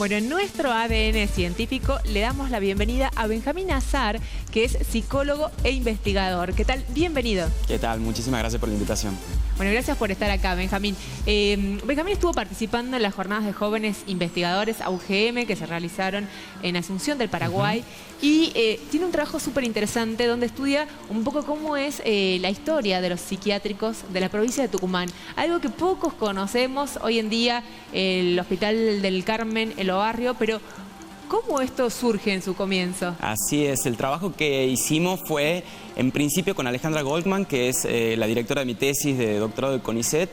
Bueno, en nuestro ADN científico le damos la bienvenida a Benjamín Azar, que es psicólogo e investigador. ¿Qué tal? Bienvenido. ¿Qué tal? Muchísimas gracias por la invitación. Bueno, gracias por estar acá, Benjamín. Benjamín estuvo participando en las jornadas de jóvenes investigadores AUGM que se realizaron en Asunción del Paraguay y tiene un trabajo súper interesante donde estudia un poco cómo es la historia de los psiquiátricos de la provincia de Tucumán. Algo que pocos conocemos hoy en día, el Hospital del Carmen, el Obarrio, pero ¿cómo esto surge en su comienzo? Así es, el trabajo que hicimos fue en principio con Alejandra Goldman, que es la directora de mi tesis de doctorado de CONICET,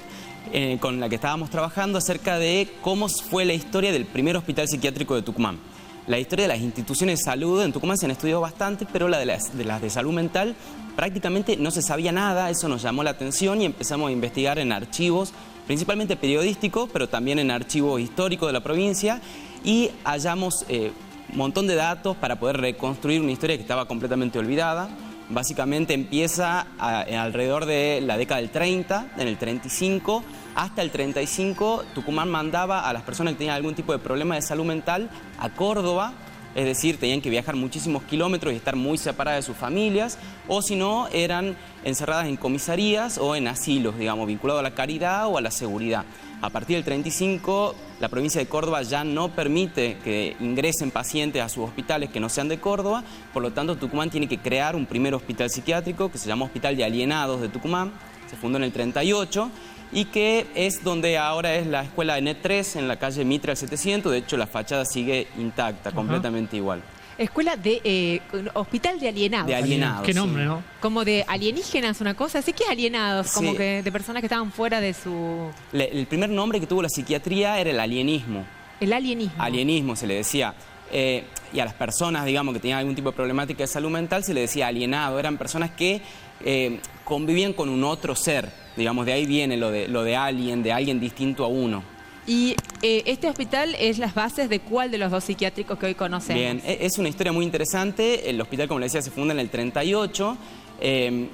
con la que estábamos trabajando acerca de cómo fue la historia del primer hospital psiquiátrico de Tucumán. La historia de las instituciones de salud en Tucumán se han estudiado bastante, pero la de las de salud mental prácticamente no se sabía nada. Eso nos llamó la atención y empezamos a investigar en archivos, principalmente periodísticos, pero también en archivos históricos de la provincia, y hallamos un montón de datos para poder reconstruir una historia que estaba completamente olvidada. Básicamente empieza alrededor de la década del 30, en el 35, hasta el 35, Tucumán mandaba a las personas que tenían algún tipo de problema de salud mental a Córdoba, es decir, tenían que viajar muchísimos kilómetros y estar muy separadas de sus familias, o si no, eran encerradas en comisarías o en asilos, digamos, vinculados a la caridad o a la seguridad. A partir del 35, la provincia de Córdoba ya no permite que ingresen pacientes a sus hospitales que no sean de Córdoba, por lo tanto Tucumán tiene que crear un primer hospital psiquiátrico que se llama Hospital de Alienados de Tucumán, se fundó en el 38 y que es donde ahora es la escuela de NET3 en la calle Mitre al 700, de hecho la fachada sigue intacta, completamente igual. Escuela de Hospital de Alienados. De Alienados. Qué nombre, sí. ¿no? Como de alienígenas, una cosa. Así que alienados, como que de personas que estaban fuera de su... El primer nombre que tuvo la psiquiatría era el alienismo. El alienismo. Alienismo se le decía. Y a las personas, digamos, que tenían algún tipo de problemática de salud mental se le decía alienado. Eran personas que convivían con un otro ser. Digamos, de ahí viene lo de alien, de alguien distinto a uno. Y este hospital es las bases de ¿cuál de los dos psiquiátricos que hoy conocemos? Bien, es una historia muy interesante. El hospital, como le decía, se funda en el 38,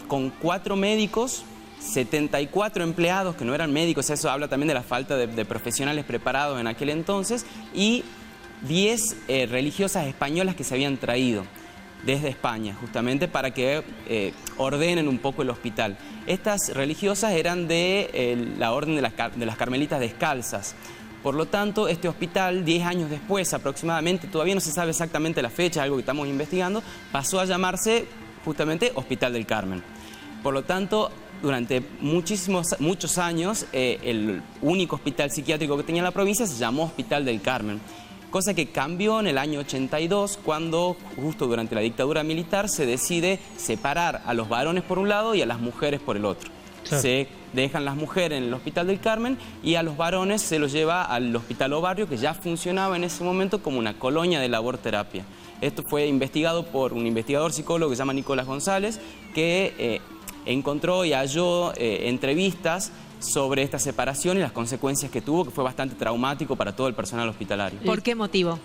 con 4 médicos, 74 empleados que no eran médicos, eso habla también de la falta de profesionales preparados en aquel entonces, y 10 religiosas españolas que se habían traído desde España, justamente para que ordenen un poco el hospital. Estas religiosas eran de la orden de las Carmelitas Descalzas. Por lo tanto, este hospital, 10 años después aproximadamente, todavía no se sabe exactamente la fecha, algo que estamos investigando, pasó a llamarse justamente Hospital del Carmen. Por lo tanto, durante muchos años, el único hospital psiquiátrico que tenía la provincia se llamó Hospital del Carmen. Cosa que cambió en el año 82, cuando justo durante la dictadura militar se decide separar a los varones por un lado y a las mujeres por el otro. Claro. Se dejan las mujeres en el Hospital del Carmen y a los varones se los lleva al Hospital Obarrio, que ya funcionaba en ese momento como una colonia de laborterapia. Esto fue investigado por un investigador psicólogo que se llama Nicolás González, que encontró y halló entrevistas sobre esta separación y las consecuencias que tuvo, que fue bastante traumático para todo el personal hospitalario. ¿Por qué motivo?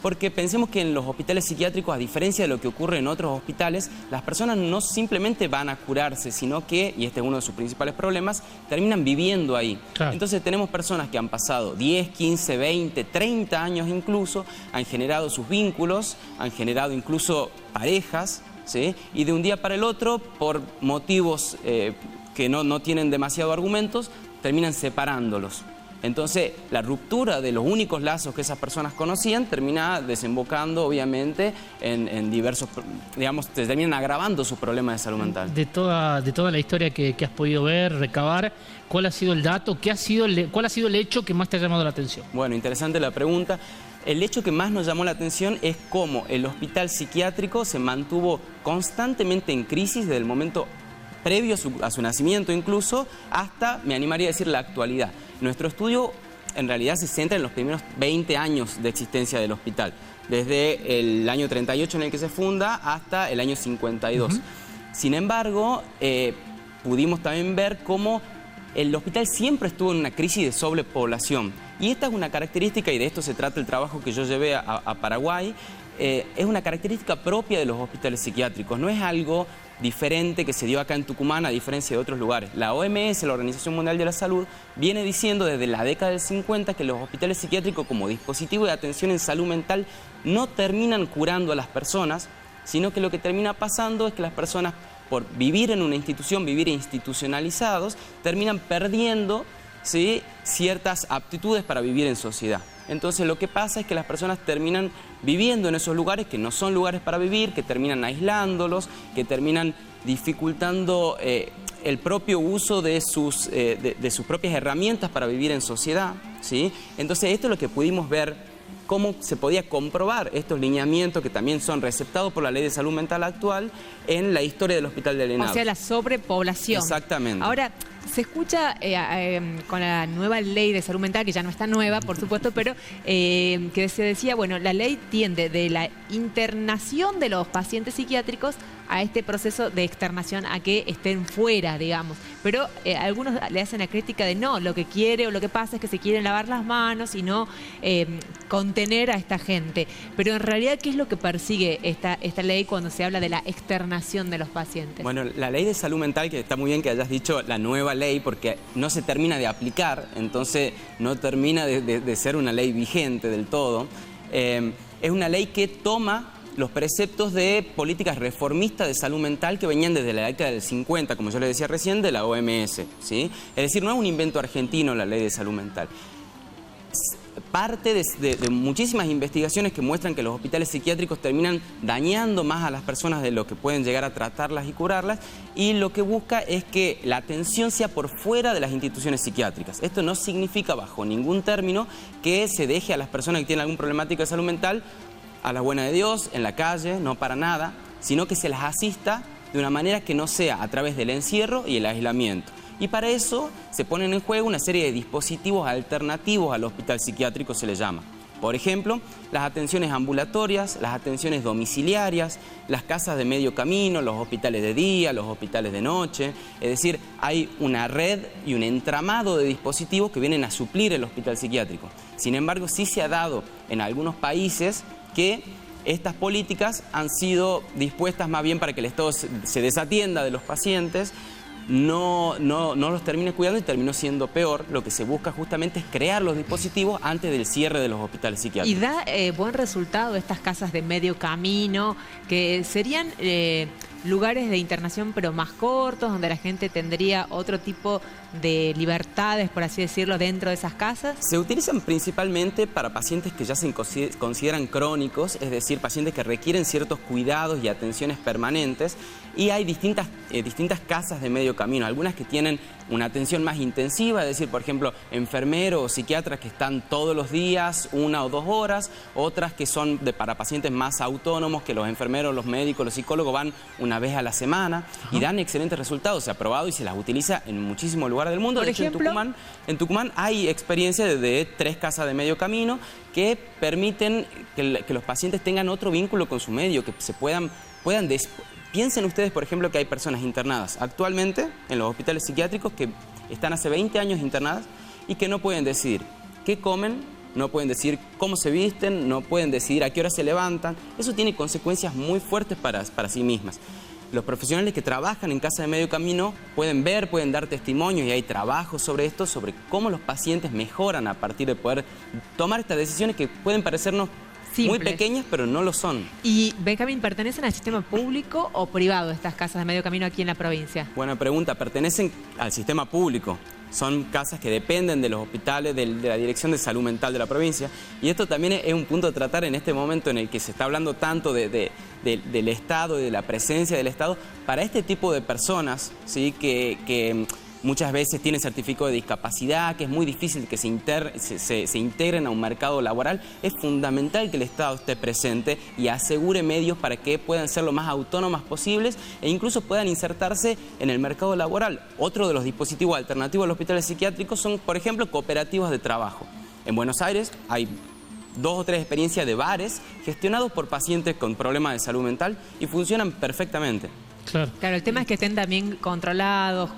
Porque pensemos que en los hospitales psiquiátricos, a diferencia de lo que ocurre en otros hospitales, las personas no simplemente van a curarse, sino que, y este es uno de sus principales problemas, terminan viviendo ahí. Claro. Entonces tenemos personas que han pasado 10, 15, 20, 30 años incluso, han generado sus vínculos, han generado incluso parejas, ¿sí? Y de un día para el otro, por motivos que no tienen demasiado argumentos, terminan separándolos. Entonces, la ruptura de los únicos lazos que esas personas conocían termina desembocando, obviamente, en diversos, digamos, terminan agravando sus problemas de salud mental. De toda la historia que has podido ver, recabar, ¿cuál ha sido el dato? ¿Cuál ha sido el hecho que más te ha llamado la atención? Bueno, interesante la pregunta. El hecho que más nos llamó la atención es cómo el hospital psiquiátrico se mantuvo constantemente en crisis desde el momento previo a su nacimiento incluso, hasta, me animaría a decir, la actualidad. Nuestro estudio en realidad se centra en los primeros 20 años de existencia del hospital, desde el año 38 en el que se funda hasta el año 52. Sin embargo, pudimos también ver cómo el hospital siempre estuvo en una crisis de sobrepoblación. Y esta es una característica, y de esto se trata el trabajo que yo llevé a Paraguay, es una característica propia de los hospitales psiquiátricos, no es algo diferente que se dio acá en Tucumán a diferencia de otros lugares. La OMS, la Organización Mundial de la Salud, viene diciendo desde la década del 50 que los hospitales psiquiátricos como dispositivo de atención en salud mental no terminan curando a las personas, sino que lo que termina pasando es que las personas, por vivir en una institución, vivir institucionalizados, terminan perdiendo, ¿sí?, ciertas aptitudes para vivir en sociedad. Entonces lo que pasa es que las personas terminan viviendo en esos lugares que no son lugares para vivir, que terminan aislándolos, que terminan dificultando el propio uso de sus propias herramientas para vivir en sociedad, ¿sí? Entonces esto es lo que pudimos ver, cómo se podía comprobar estos lineamientos que también son receptados por la Ley de Salud Mental actual en la historia del Hospital de Arenado. O sea, la sobrepoblación. Exactamente. Ahora, se escucha con la nueva Ley de Salud Mental, que ya no está nueva, por supuesto, pero que se decía, bueno, la ley tiende de la internación de los pacientes psiquiátricos a este proceso de externación, a que estén fuera, digamos. Pero algunos le hacen la crítica de no, lo que quiere o lo que pasa es que se quieren lavar las manos y no contener a esta gente. Pero en realidad, ¿qué es lo que persigue esta ley cuando se habla de la externación de los pacientes? Bueno, la Ley de Salud Mental, que está muy bien que hayas dicho la nueva ley, porque no se termina de aplicar, entonces no termina de ser una ley vigente del todo. Es una ley que toma los preceptos de políticas reformistas de salud mental que venían desde la década del 50, como yo les decía recién, de la OMS, ¿sí? Es decir, no es un invento argentino la Ley de Salud Mental. Parte de muchísimas investigaciones que muestran que los hospitales psiquiátricos terminan dañando más a las personas de lo que pueden llegar a tratarlas y curarlas, y lo que busca es que la atención sea por fuera de las instituciones psiquiátricas. Esto no significa bajo ningún término que se deje a las personas que tienen algún problemática de salud mental a la buena de Dios, en la calle, no para nada, sino que se las asista de una manera que no sea a través del encierro y el aislamiento. Y para eso se ponen en juego una serie de dispositivos alternativos al hospital psiquiátrico, se le llama. Por ejemplo, las atenciones ambulatorias, las atenciones domiciliarias, las casas de medio camino, los hospitales de día, los hospitales de noche. Es decir, hay una red y un entramado de dispositivos que vienen a suplir el hospital psiquiátrico. Sin embargo, sí se ha dado en algunos países que estas políticas han sido dispuestas más bien para que el Estado se desatienda de los pacientes, no los termine cuidando, y terminó siendo peor. Lo que se busca justamente es crear los dispositivos antes del cierre de los hospitales psiquiátricos. ¿Y da buen resultado estas casas de medio camino, que serían lugares de internación pero más cortos, donde la gente tendría otro tipo de libertades, por así decirlo, dentro de esas casas? Se utilizan principalmente para pacientes que ya se consideran crónicos, es decir, pacientes que requieren ciertos cuidados y atenciones permanentes, y hay distintas casas de medio camino, algunas que tienen una atención más intensiva, es decir, por ejemplo, enfermeros o psiquiatras que están todos los días, 1 o 2 horas, otras que son para pacientes más autónomos, que los enfermeros, los médicos, los psicólogos van una vez a la semana y dan excelentes resultados. Se ha probado y se las utiliza en muchísimos lugares del mundo. Por ejemplo, en Tucumán hay experiencia de 3 casas de medio camino que permiten que los pacientes tengan otro vínculo con su medio, que se puedan Piensen ustedes, por ejemplo, que hay personas internadas actualmente en los hospitales psiquiátricos que están hace 20 años internadas y que no pueden decidir qué comen, no pueden decidir cómo se visten, no pueden decidir a qué hora se levantan. Eso tiene consecuencias muy fuertes para sí mismas. Los profesionales que trabajan en casa de medio camino pueden dar testimonios, y hay trabajos sobre esto, sobre cómo los pacientes mejoran a partir de poder tomar estas decisiones que pueden parecernos simples, muy pequeñas, pero no lo son. Y, Benjamín, ¿pertenecen al sistema público o privado estas casas de medio camino aquí en la provincia? Buena pregunta. Pertenecen al sistema público. Son casas que dependen de los hospitales, de la Dirección de Salud Mental de la provincia. Y esto también es un punto a tratar en este momento en el que se está hablando tanto del Estado y de la presencia del Estado para este tipo de personas, ¿sí? que muchas veces tienen certificado de discapacidad, que es muy difícil que se integren a un mercado laboral. Es fundamental que el Estado esté presente y asegure medios para que puedan ser lo más autónomas posibles e incluso puedan insertarse en el mercado laboral. Otro de los dispositivos alternativos a los hospitales psiquiátricos son, por ejemplo, cooperativas de trabajo. En Buenos Aires hay 2 o 3 experiencias de bares gestionados por pacientes con problemas de salud mental y funcionan perfectamente. Claro. Claro, el tema es que estén también controlados,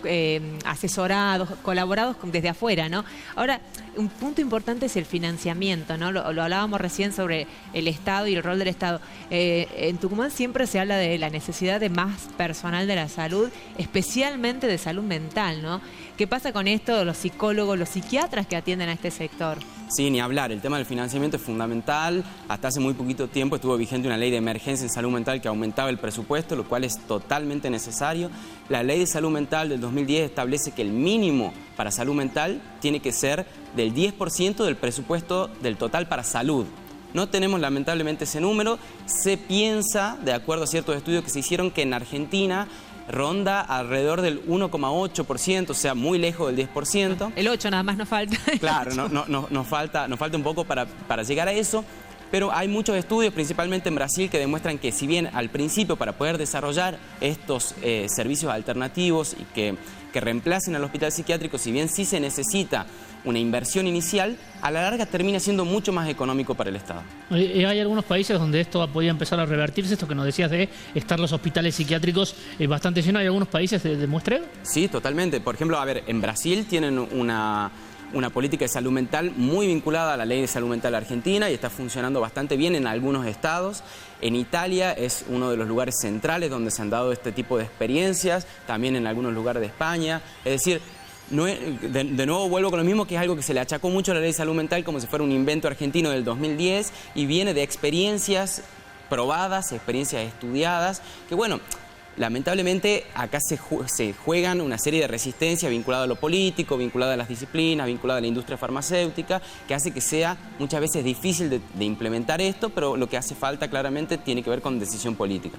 asesorados, colaborados desde afuera, ¿no? Ahora, un punto importante es el financiamiento, ¿no? Lo hablábamos recién sobre el Estado y el rol del Estado. En Tucumán siempre se habla de la necesidad de más personal de la salud, especialmente de salud mental, ¿no? ¿Qué pasa con esto, los psicólogos, los psiquiatras que atienden a este sector? Sí, ni hablar. El tema del financiamiento es fundamental. Hasta hace muy poquito tiempo estuvo vigente una ley de emergencia en salud mental que aumentaba el presupuesto, lo cual es totalmente necesario. La ley de salud mental del 2010 establece que el mínimo para salud mental tiene que ser del 10% del presupuesto del total para salud. No tenemos lamentablemente ese número. Se piensa, de acuerdo a ciertos estudios que se hicieron, que en Argentina ronda alrededor del 1,8%, o sea, muy lejos del 10%. El 8 nada más nos falta. Claro, nos falta un poco para llegar a eso, pero hay muchos estudios, principalmente en Brasil, que demuestran que si bien al principio para poder desarrollar estos servicios alternativos y que reemplacen al hospital psiquiátrico, si bien sí se necesita una inversión inicial, a la larga termina siendo mucho más económico para el Estado. Hay algunos países donde esto podría empezar a revertirse, esto que nos decías de estar los hospitales psiquiátricos bastante llenos. ¿Hay algunos países de muestreo? Sí, totalmente. Por ejemplo, a ver, en Brasil tienen una política de salud mental muy vinculada a la ley de salud mental argentina y está funcionando bastante bien en algunos estados. En Italia es uno de los lugares centrales donde se han dado este tipo de experiencias, también en algunos lugares de España. Es decir, de nuevo vuelvo con lo mismo, que es algo que se le achacó mucho a la ley de salud mental como si fuera un invento argentino del 2010 y viene de experiencias probadas, experiencias estudiadas, que bueno, lamentablemente acá se juegan una serie de resistencias vinculadas a lo político, vinculadas a las disciplinas, vinculadas a la industria farmacéutica, que hace que sea muchas veces difícil de implementar esto, pero lo que hace falta claramente tiene que ver con decisión política.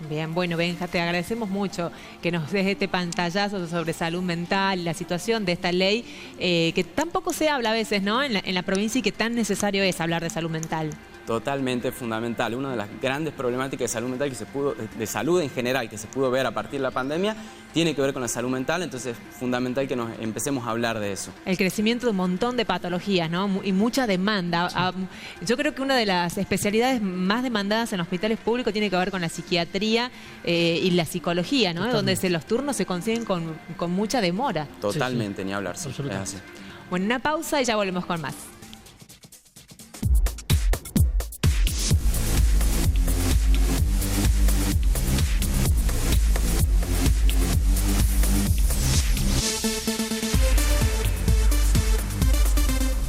Bien, bueno, Benja, te agradecemos mucho que nos des este pantallazo sobre salud mental, la situación de esta ley, que tan poco se habla a veces, ¿no? En la provincia, y que tan necesario es hablar de salud mental. Totalmente fundamental. Una de las grandes problemáticas de salud mental de salud en general que se pudo ver a partir de la pandemia tiene que ver con la salud mental, entonces es fundamental que nos empecemos a hablar de eso. El crecimiento de un montón de patologías, ¿no? Y mucha demanda. Sí. Yo creo que una de las especialidades más demandadas en hospitales públicos tiene que ver con la psiquiatría y la psicología, ¿no? Donde los turnos se consiguen con mucha demora. Totalmente, sí, sí. Ni hablar. Sí, absolutamente. es así. Bueno, una pausa y ya volvemos con más.